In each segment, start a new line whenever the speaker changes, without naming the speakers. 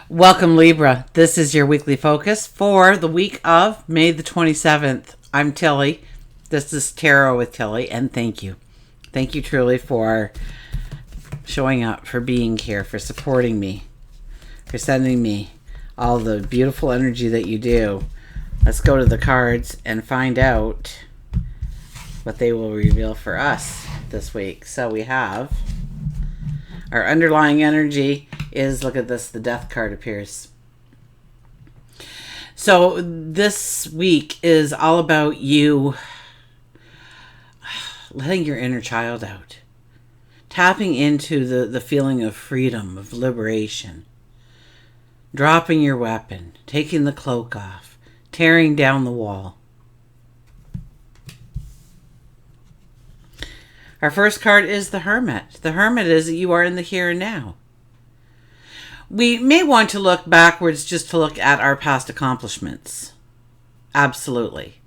Welcome, Libra. This is your weekly focus for the week of May the 27th. I'm Tilly. This is Tarot with Tilly, and thank you. Thank you truly for showing up, for being here, for supporting me, for sending me all the beautiful energy that you do. Let's go to the cards and find out what they will reveal for us this week. So we have our underlying energy is, look at this, the death card appears. So this week is all about you letting your inner child out. Tapping into the feeling of freedom, of liberation. Dropping your weapon, taking the cloak off, tearing down the wall. Our first card is the Hermit. The Hermit is that you are in the here and now. We may want to look backwards just to look at our past accomplishments. Absolutely.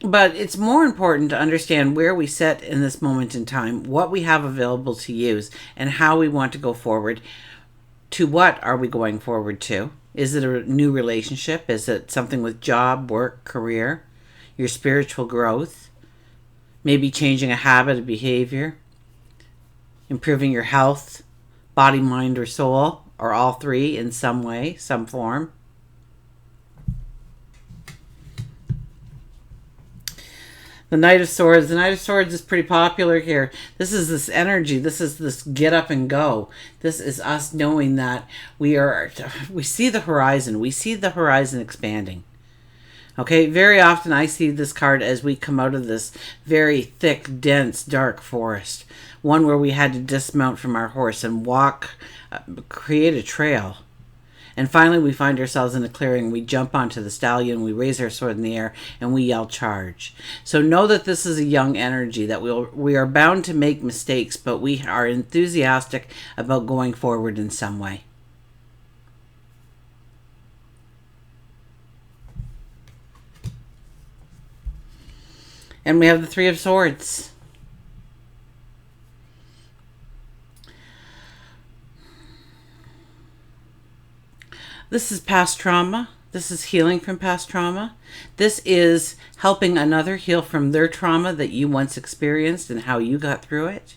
But it's more important to understand where we sit in this moment in time, what we have available to use, and how we want to go forward. To what are we going forward to? Is it a new relationship? Is it something with job, work, career, your spiritual growth? Maybe changing a habit, a behavior, improving your health, body, mind, or soul, or all three in some way, some form. The Knight of Swords. The Knight of Swords is pretty popular here. This is this energy. This is this get up and go. This is us knowing that we see the horizon. We see the horizon expanding. Okay, very often I see this card as we come out of this very thick, dense, dark forest. One where we had to dismount from our horse and walk, create a trail. And finally we find ourselves in a clearing. We jump onto the stallion, we raise our sword in the air, and we yell charge. So know that this is a young energy, that we are bound to make mistakes, but we are enthusiastic about going forward in some way. And we have the Three of Swords. This is past trauma. This is healing from past trauma. This is helping another heal from their trauma that you once experienced and how you got through it.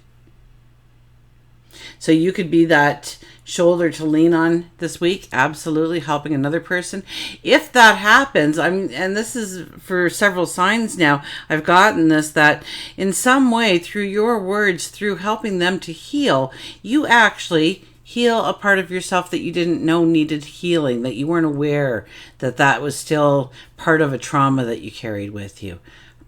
So you could be that shoulder to lean on this week, absolutely helping another person. If that happens, and this is for several signs now, I've gotten this, that in some way through your words, through helping them to heal, you actually heal a part of yourself that you didn't know needed healing, that you weren't aware that was still part of a trauma that you carried with you,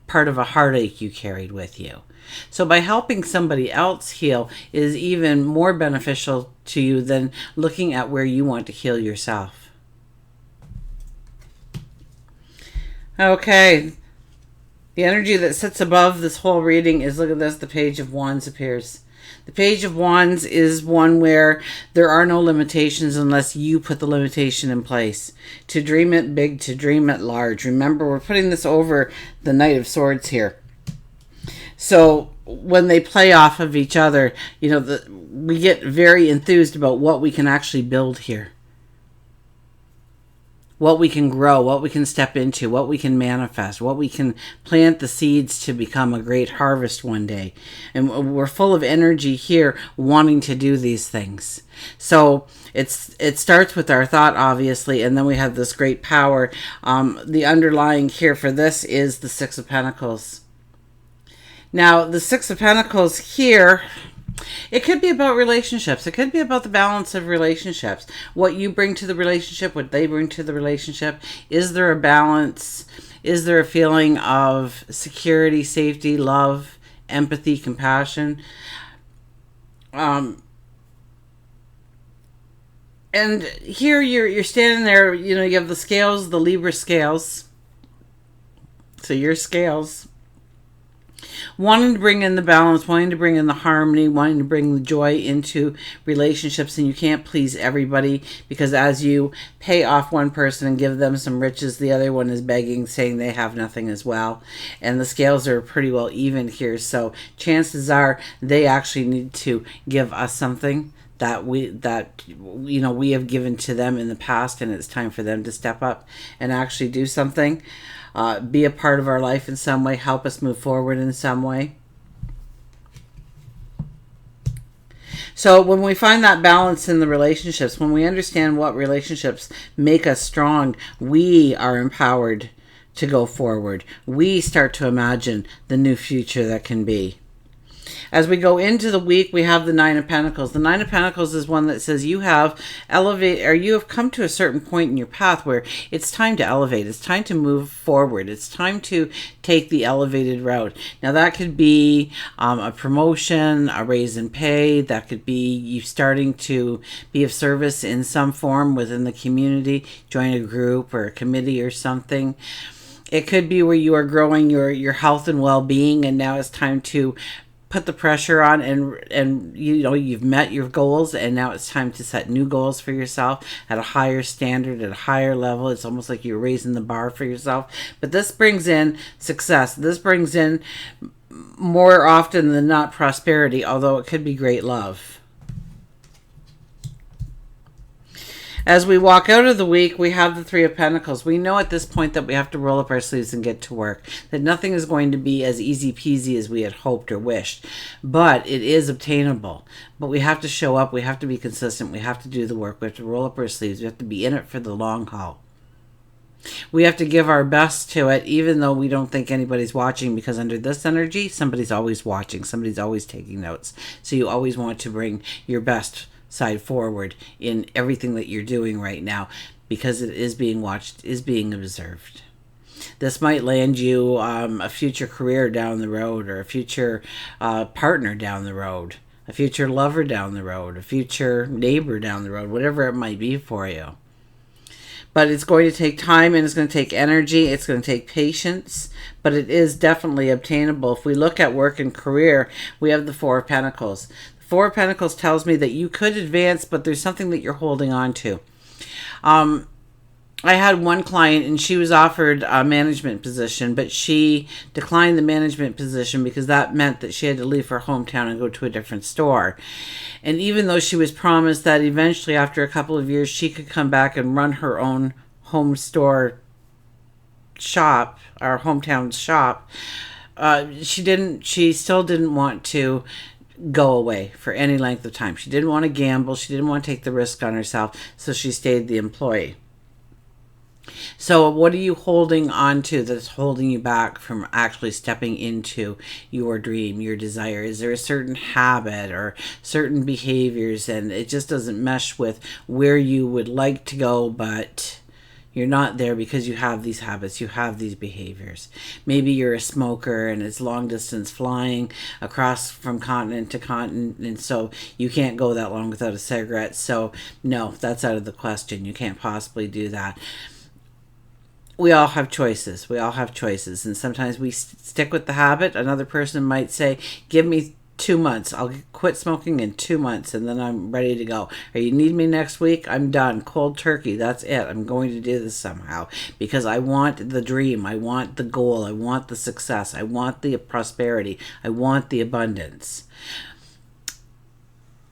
part of a heartache you carried with you. So by helping somebody else heal is even more beneficial to you than looking at where you want to heal yourself. Okay. The energy that sits above this whole reading is, look at this, the Page of Wands appears. The Page of Wands is one where there are no limitations unless you put the limitation in place. To dream it big, to dream it large. Remember, we're putting this over the Knight of Swords here. So when they play off of each other, we get very enthused about what we can actually build here. What we can grow, what we can step into, what we can manifest, what we can plant the seeds to become a great harvest one day. And we're full of energy here wanting to do these things. So it starts with our thought, obviously, and then we have this great power. The underlying here for this is the Six of Pentacles. Now, the Six of Pentacles here, it could be about relationships. It could be about the balance of relationships. What you bring to the relationship, what they bring to the relationship. Is there a balance? Is there a feeling of security, safety, love, empathy, compassion? And here you're standing there, you have the scales, the Libra scales. So your scales, wanting to bring in the balance, wanting to bring in the harmony, wanting to bring the joy into relationships, and you can't please everybody, because as you pay off one person and give them some riches, the other one is begging, saying they have nothing as well. And the scales are pretty well even here, so chances are they actually need to give us something that we have given to them in the past, and it's time for them to step up and actually do something, be a part of our life in some way, help us move forward in some way. So when we find that balance in the relationships, when we understand what relationships make us strong, we are empowered to go forward. We start to imagine the new future that can be. As we go into the week, we have the Nine of Pentacles. The Nine of Pentacles is one that says you have come to a certain point in your path where it's time to elevate. It's time to move forward. It's time to take the elevated route. Now that could be a promotion, a raise in pay. That could be you starting to be of service in some form within the community, join a group or a committee or something. It could be where you are growing your health and well-being, and now it's time to put the pressure on, and you've met your goals, and now it's time to set new goals for yourself at a higher standard, at a higher level. It's almost like you're raising the bar for yourself. But this brings in success. This brings in, more often than not, prosperity, although it could be great love. As we walk out of the week, we have the Three of Pentacles. We know at this point that we have to roll up our sleeves and get to work. That nothing is going to be as easy peasy as we had hoped or wished. But it is obtainable. But we have to show up. We have to be consistent. We have to do the work. We have to roll up our sleeves. We have to be in it for the long haul. We have to give our best to it, even though we don't think anybody's watching, because under this energy, somebody's always watching. Somebody's always taking notes. So you always want to bring your best side forward in everything that you're doing right now, because it is being watched, is being observed. This might land you a future career down the road, or a future partner down the road, a future lover down the road, a future neighbor down the road, whatever it might be for you. But it's going to take time, and it's going to take energy. It's going to take patience, but it is definitely obtainable. If we look at work and career, we have the Four of Pentacles. Four of Pentacles tells me that you could advance, but there's something that you're holding on to. I had one client, and she was offered a management position, but she declined the management position because that meant that she had to leave her hometown and go to a different store. And even though she was promised that eventually, after a couple of years, she could come back and run her own home store shop, our hometown shop, she still didn't want to go away for any length of time. She didn't want to gamble. She didn't want to take the risk on herself, so she stayed the employee. So what are you holding on to that's holding you back from actually stepping into your dream, your desire? Is there a certain habit or certain behaviors, and it just doesn't mesh with where you would like to go, but you're not there because you have these habits, you have these behaviors. Maybe you're a smoker and it's long distance flying across from continent to continent, and so you can't go that long without a cigarette. So no, that's out of the question. You can't possibly do that. We all have choices. We all have choices. And sometimes we stick with the habit. Another person might say, give me 2 months. I'll quit smoking in 2 months, and then I'm ready to go. Or you need me next week? I'm done. Cold turkey. That's it. I'm going to do this somehow because I want the dream. I want the goal. I want the success. I want the prosperity. I want the abundance.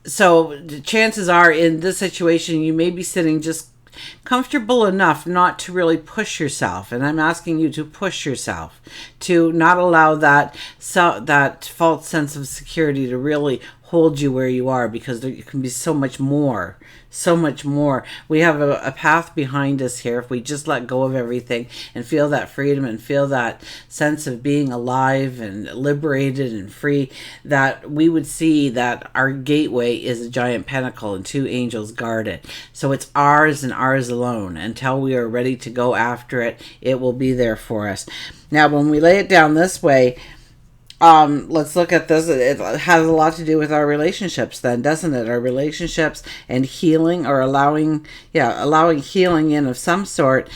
So chances are in this situation, you may be sitting just comfortable enough not to really push yourself, and I'm asking you to push yourself, to not allow that false sense of security to really hold you where you are, because there can be so much more. We have a path behind us here if we just let go of everything and feel that freedom and feel that sense of being alive and liberated and free, that we would see that our gateway is a giant pentacle and 2 angels guard it. So it's ours and ours alone. Until we are ready to go after it, it will be there for us. Now, when we lay it down this way, let's look at this. It has a lot to do with our relationships then, doesn't it? Our relationships and healing, or allowing healing in of some sort.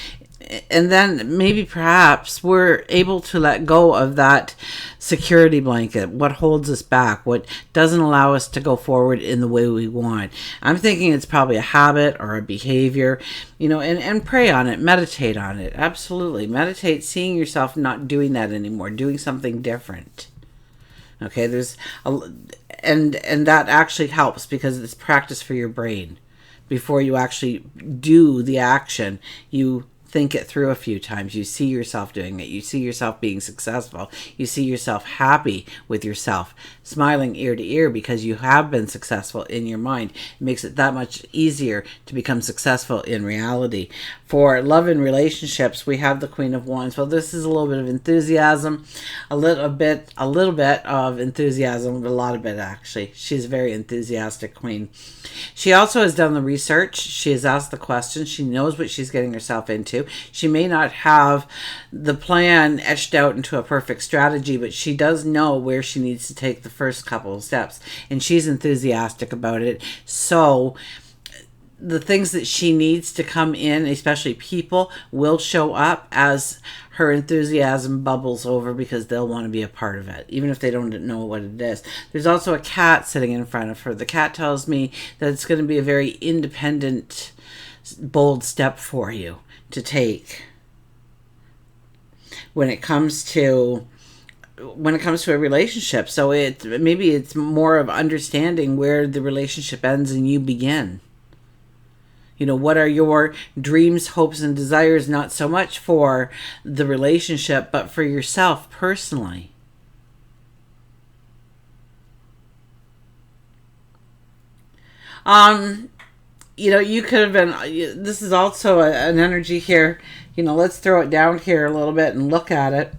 And then maybe perhaps we're able to let go of that security blanket, what holds us back, what doesn't allow us to go forward in the way we want. I'm thinking it's probably a habit or a behavior, and pray on it, meditate on it. Absolutely. Meditate, seeing yourself not doing that anymore, doing something different. Okay, and that actually helps because it's practice for your brain. Before you actually do the action, you think it through a few times. You see yourself doing it. You see yourself being successful. You see yourself happy with yourself, smiling ear to ear because you have been successful in your mind. It makes it that much easier to become successful in reality. For love and relationships, we have the Queen of Wands. Well, this is a little bit of enthusiasm, a little bit of enthusiasm, a lot of it actually. She's a very enthusiastic queen. She also has done the research. She has asked the questions. She knows what she's getting herself into. She may not have the plan etched out into a perfect strategy, but she does know where she needs to take the first couple of steps, and she's enthusiastic about it. So the things that she needs to come in, especially people, will show up as her enthusiasm bubbles over because they'll want to be a part of it, even if they don't know what it is. There's also a cat sitting in front of her. The cat tells me that it's going to be a very independent, bold step for you to take when it comes to a relationship. So maybe it's more of understanding where the relationship ends and you begin. What are your dreams, hopes, and desires, not so much for the relationship, but for yourself personally. You could have been, this is also an energy here. Let's throw it down here a little bit and look at it.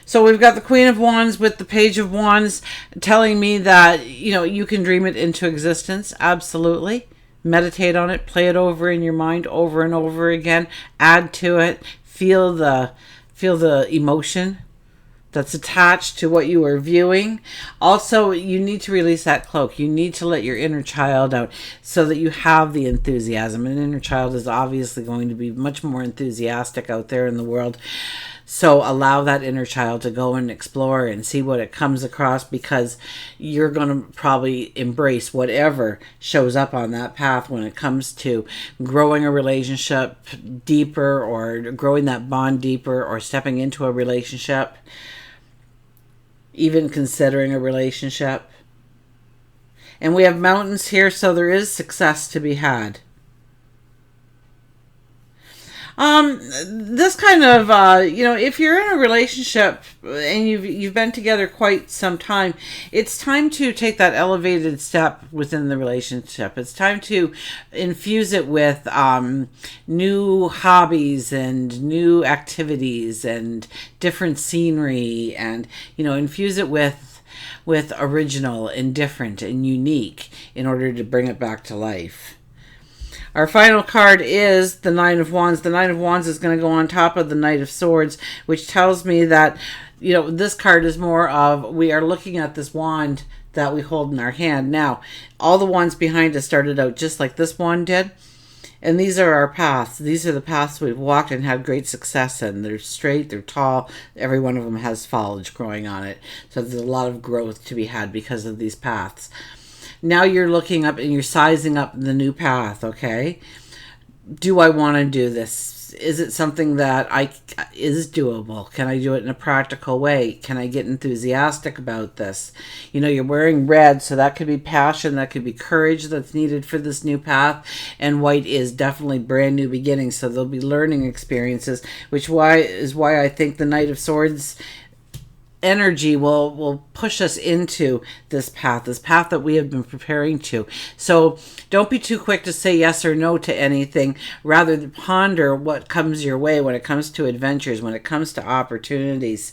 So we've got the Queen of Wands with the Page of Wands telling me that, you can dream it into existence. Absolutely. Meditate on it. Play it over in your mind over and over again. Add to it. Feel the emotion that's attached to what you are viewing. Also, you need to release that cloak. You need to let your inner child out so that you have the enthusiasm. An inner child is obviously going to be much more enthusiastic out there in the world. So allow that inner child to go and explore and see what it comes across, because you're going to probably embrace whatever shows up on that path when it comes to growing a relationship deeper, or growing that bond deeper, or stepping into a relationship, even considering a relationship. And we have mountains here, so there is success to be had. This kind of, if you're in a relationship and you've been together quite some time, it's time to take that elevated step within the relationship. It's time to infuse it with new hobbies and new activities and different scenery, and infuse it with original and different and unique in order to bring it back to life. Our final card is the Nine of Wands. The Nine of Wands is going to go on top of the Knight of Swords, which tells me that, this card is more of, we are looking at this wand that we hold in our hand. Now, all the wands behind us started out just like this wand did. And these are our paths. These are the paths we've walked and had great success in. They're straight, they're tall. Every one of them has foliage growing on it. So there's a lot of growth to be had because of these paths. Now you're looking up and you're sizing up the new path, okay? Do I want to do this? Is it something that is doable? Can I do it in a practical way? Can I get enthusiastic about this? You're wearing red, so that could be passion, that could be courage that's needed for this new path. And white is definitely brand new beginnings, so there'll be learning experiences, which is why I think the Knight of Swords energy will push us into this path that we have been preparing to. So don't be too quick to say yes or no to anything. Rather, ponder what comes your way when it comes to adventures, when it comes to opportunities.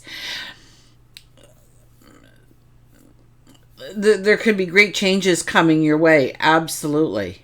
There could be great changes coming your way. Absolutely.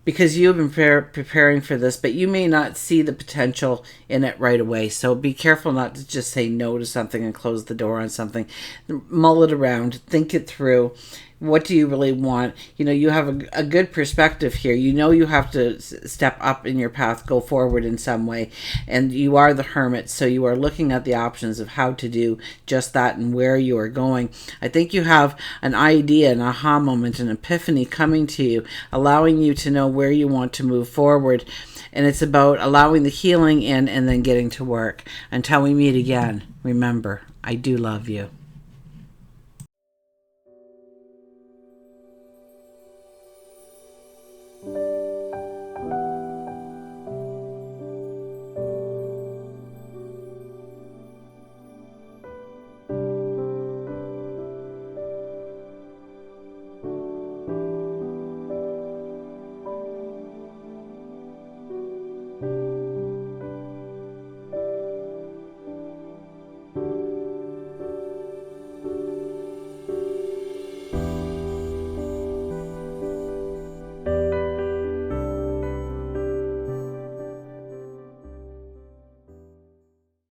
Because you've been preparing for this, but you may not see the potential in it right away. So be careful not to just say no to something and close the door on something. Mull it around, think it through, What do you really want? You know, you have a good perspective here. You know you have to step up in your path, go forward in some way. And you are the hermit, so you are looking at the options of how to do just that and where you are going. I think you have an idea, an aha moment, an epiphany coming to you, allowing you to know where you want to move forward. And it's about allowing the healing in and then getting to work. Until we meet again, remember, I do love you.